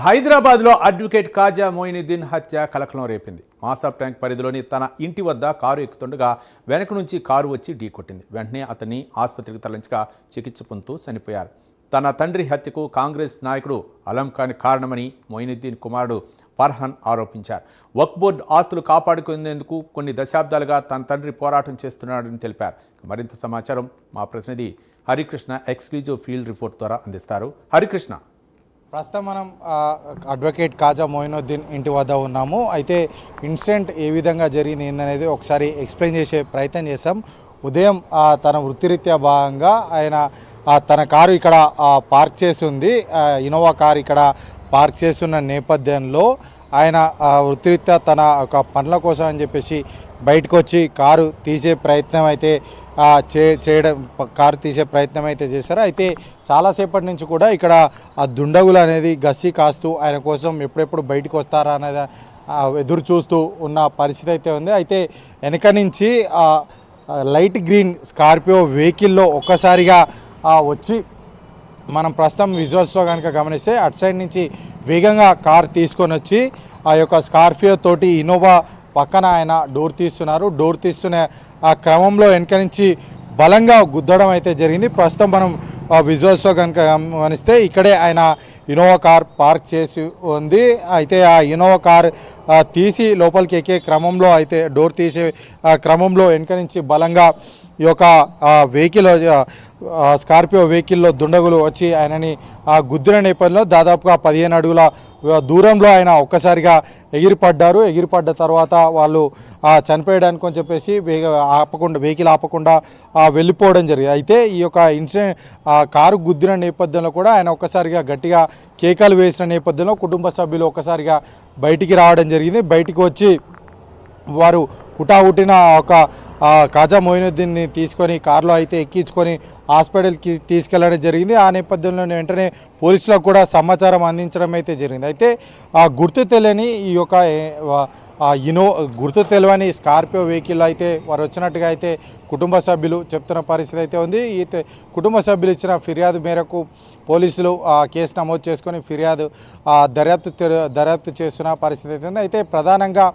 హైదరాబాద్లో అడ్వకేట్ కాజా మొయినుద్దీన్ హత్య కలకలం రేపింది. మాసాబ్ ట్యాంక్ పరిధిలోని తన ఇంటి వద్ద కారు ఎక్కుతుండగా వెనక నుంచి కారు వచ్చి ఢీకొట్టింది. వెంటనే అతన్ని ఆసుపత్రికి తరలించగా చికిత్స పొందుతూ చనిపోయారు. తన తండ్రి హత్యకు కాంగ్రెస్ నాయకుడు అలం ఖాన్ కారణమని మొయినుద్దీన్ కుమారుడు ఫర్హాన్ ఆరోపించారు. వక్ఫ్ బోర్డు ఆస్తులు కాపాడుకునేందుకు కొన్ని దశాబ్దాలుగా తన తండ్రి పోరాటం చేస్తున్నాడని తెలిపారు. మరింత సమాచారం మా ప్రతినిధి హరికృష్ణ ఎక్స్క్లూజివ్ ఫీల్డ్ రిపోర్ట్ ద్వారా అందిస్తారు. హరికృష్ణ, ప్రస్తుతం మనం అడ్వకేట్ కాజా మొయినుద్దీన్ ఇంటి వద్ద ఉన్నాము. అయితే ఇన్సిడెంట్ ఏ విధంగా జరిగింది ఏందనేది ఒకసారి ఎక్స్ప్లెయిన్ చేసే ప్రయత్నం చేశాం. ఉదయం తన వృత్తిరీత్యా భాగంగా ఆయన తన కారు ఇక్కడ పార్క్ చేసి ఉంది. ఇన్నోవా కారు ఇక్కడ పార్క్ చేస్తున్న నేపథ్యంలో ఆయన వృత్తిరీత్యా తన ఒక పనుల కోసం అని చెప్పేసి బయటకు వచ్చి కారు తీసే ప్రయత్నం అయితే కారు తీసే ప్రయత్నం అయితే చేశారు. అయితే చాలాసేపటి నుంచి కూడా ఇక్కడ ఆ దుండగులు అనేది గస్తీ కాస్తూ ఆయన కోసం ఎప్పుడెప్పుడు బయటకు వస్తారా అనేది ఎదురు చూస్తూ ఉన్న పరిస్థితి అయితే ఉంది. అయితే వెనక నుంచి లైట్ గ్రీన్ స్కార్పియో వెహికల్లో ఒక్కసారిగా వచ్చి మనం ప్రస్తుతం విజువల్స్లో కనుక గమనిస్తే అటు సైడ్ నుంచి వేగంగా కార్ తీసుకొని వచ్చి ఆ యొక్క స్కార్పియో తోటి ఇన్నోవా పక్కన ఆయన డోర్ తీస్తున్నారు. డోర్ తీస్తున్న ఆ క్రమంలో వెనక నుంచి బలంగా గుద్దడం అయితే జరిగింది. ప్రస్తుతం మనం విజువల్స్లో కనుక గమనిస్తే ఇక్కడే ఆయన ఇన్నోవా కార్ పార్క్ చేసి ఉంది. అయితే ఆ ఇన్నోవా కార్ తీసి లోపలికి ఎక్కే క్రమంలో అయితే డోర్ తీసే క్రమంలో వెనక నుంచి బలంగా ఈ యొక్క వెహికల్ స్కార్పియో వెహికల్లో దుండగులు వచ్చి ఆయనని గుద్దిన నేపథ్యంలో దాదాపుగా 15 అడుగుల దూరంలో ఆయన ఒక్కసారిగా ఎగిరిపడ్డ తర్వాత వాళ్ళు చనిపోయడానికి అని చెప్పేసి వెహికల్ ఆపకుండా వెళ్ళిపోవడం జరిగింది. అయితే ఈ యొక్క ఇన్సిడెంట్ కారు గుద్దిన నేపథ్యంలో కూడా ఆయన ఒక్కసారిగా గట్టిగా కేకలు వేసిన నేపథ్యంలో కుటుంబ సభ్యులు ఒక్కసారిగా బయటికి రావడం జరిగింది. బయటికి వచ్చి వారు హుటాహుటిన ఒక కాజా మొయినుద్దీన్ని తీసుకొని కారులో అయితే ఎక్కించుకొని హాస్పిటల్కి తీసుకెళ్లడం జరిగింది. ఆ నేపథ్యంలో వెంటనే పోలీసులకు కూడా సమాచారం అందించడం అయితే జరిగింది. అయితే గుర్తు తెలియని ఈ యొక్క గుర్తు తెలియని స్కార్పియో వెహికల్ అయితే వారు వచ్చినట్టుగా అయితే కుటుంబ సభ్యులు చెప్తున్న పరిస్థితి అయితే ఉంది. అయితే కుటుంబ సభ్యులు ఇచ్చిన ఫిర్యాదు మేరకు పోలీసులు కేసు నమోదు చేసుకొని ఫిర్యాదు దర్యాప్తు చేస్తున్న పరిస్థితి అయితే ఉంది. అయితే ప్రధానంగా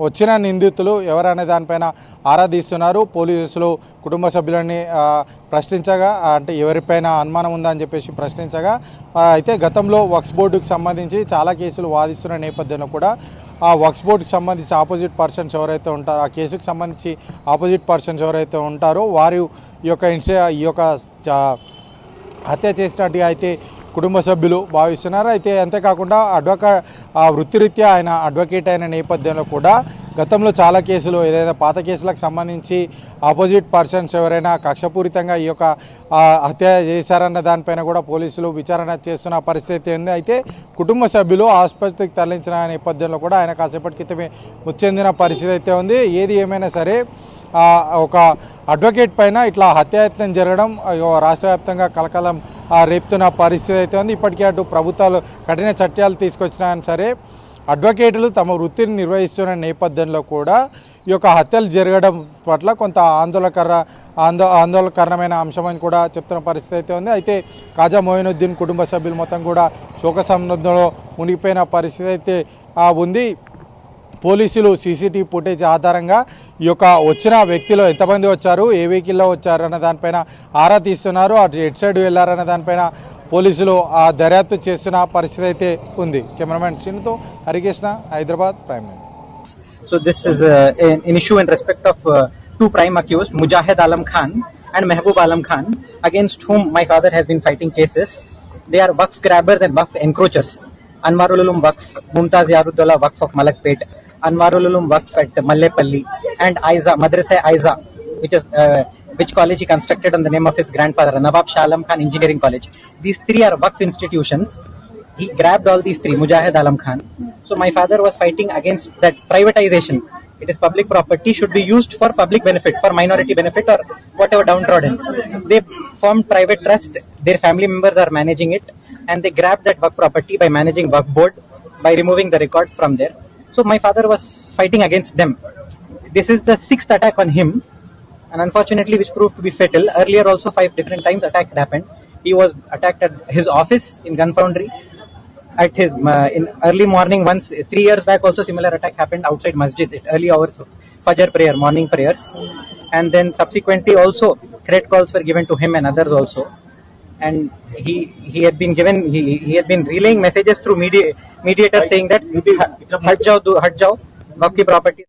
వచ్చిన నిందితులు ఎవరనే దానిపైన ఆరా తీస్తున్నారు. పోలీసులు కుటుంబ సభ్యులని ప్రశ్నించగా అంటే ఎవరిపైన అనుమానం ఉందా అని చెప్పేసి ప్రశ్నించగా అయితే గతంలో వక్ఫ్ బోర్డుకు సంబంధించి చాలా కేసులు వాదిస్తున్న నేపథ్యంలో కూడా ఆ వక్ఫ్ బోర్డుకి సంబంధించి ఆపోజిట్ పర్సన్స్ ఎవరైతే ఉంటారో ఆ కేసుకు సంబంధించి ఆపోజిట్ పర్సన్స్ ఎవరైతే ఉంటారో వారు ఈ యొక్క హత్య చేసినట్టుగా అయితే కుటుంబ సభ్యులు భావిస్తున్నారు. అయితే అంతేకాకుండా వృత్తిరీత్యా ఆయన అడ్వకేట్ అయిన నేపథ్యంలో కూడా గతంలో చాలా కేసులు ఏదైతే పాత కేసులకు సంబంధించి ఆపోజిట్ పర్సన్స్ ఎవరైనా కక్షపూరితంగా ఈ యొక్క హత్య చేశారన్న దానిపైన కూడా పోలీసులు విచారణ చేస్తున్న పరిస్థితి ఉంది. అయితే కుటుంబ సభ్యులు ఆసుపత్రికి తరలించిన నేపథ్యంలో కూడా ఆయన కాసేపటి క్రితమే మృతి చెందిన పరిస్థితి అయితే ఉంది. ఏది ఏమైనా సరే ఒక అడ్వకేట్ పైన ఇట్లా హత్యాయత్నం జరగడం రాష్ట్ర వ్యాప్తంగా కలకలం రేపుతున్న పరిస్థితి అయితే ఉంది. ఇప్పటికే అటు ప్రభుత్వాలు కఠిన చట్టాలు తీసుకొచ్చినా సరే అడ్వకేటులు తమ వృత్తిని నిర్వహిస్తున్న నేపథ్యంలో కూడా ఈ యొక్క హత్యలు జరగడం పట్ల కొంత ఆందోళనకరమైన అంశమని కూడా చెప్తున్న పరిస్థితి అయితే ఉంది. అయితే కాజా మొయినుద్దీన్ కుటుంబ సభ్యులు మొత్తం కూడా శోక సముద్రంలో మునిగిపోయిన పరిస్థితి అయితే ఉంది. పోలీసులు సీసీటీవీ ఫుటేజ్ ఆధారంగా ఈ యొక్క వచ్చిన వ్యక్తిలో ఎంతమంది వచ్చారు, ఏ వెహికల్లో వచ్చారు అన్న దానిపైన ఆరా తీస్తున్నారు. అటు ఎటు సైడ్ వెళ్ళారన్న దానిపైన పోలీసులు దర్యాప్తు చేస్తున్న పరిస్థితి అయితే ఉంది. కెమెరామెన్ శ్రీనుతో Harikrishna, Hyderabad Prime. So this is an issue in respect of two prime accused, Mujahid Alam Khan and Mehboob Alam Khan, against whom my father has been fighting cases. They are Waqf grabbers and Waqf encroachers. Anwarul Ulum Waqf, Mumtaz Yarudullah Waqf of Malakpet, Anwarul Ulum Waqf at Mallepalli, and Aiza, Madrasa Aiza, which college he constructed on the name of his grandfather, Nawab Shah Alam Khan Engineering College. These three are Waqf institutions. He grabbed all these three, Mujahid Alam Khan. So my father was fighting against that privatization. It is public property, should be used for public benefit, for minority benefit or whatever downtrodden. They formed private trust, their family members are managing it, and they grabbed that Waqf property by managing Waqf board, by removing the records from there. So my father was fighting against them. This is the 6th attack on him, and unfortunately which proved to be fatal. Earlier also 5 different times attack happened. He was attacked at his office in Gun Foundry. at his in early morning. Once 3 years back, also similar attack happened outside masjid at early hours of Fajr prayer, morning prayers, and then subsequently also threat calls were given to him and others also. And he had been given he had been relaying messages through mediators saying that हट जाओ वक्त की property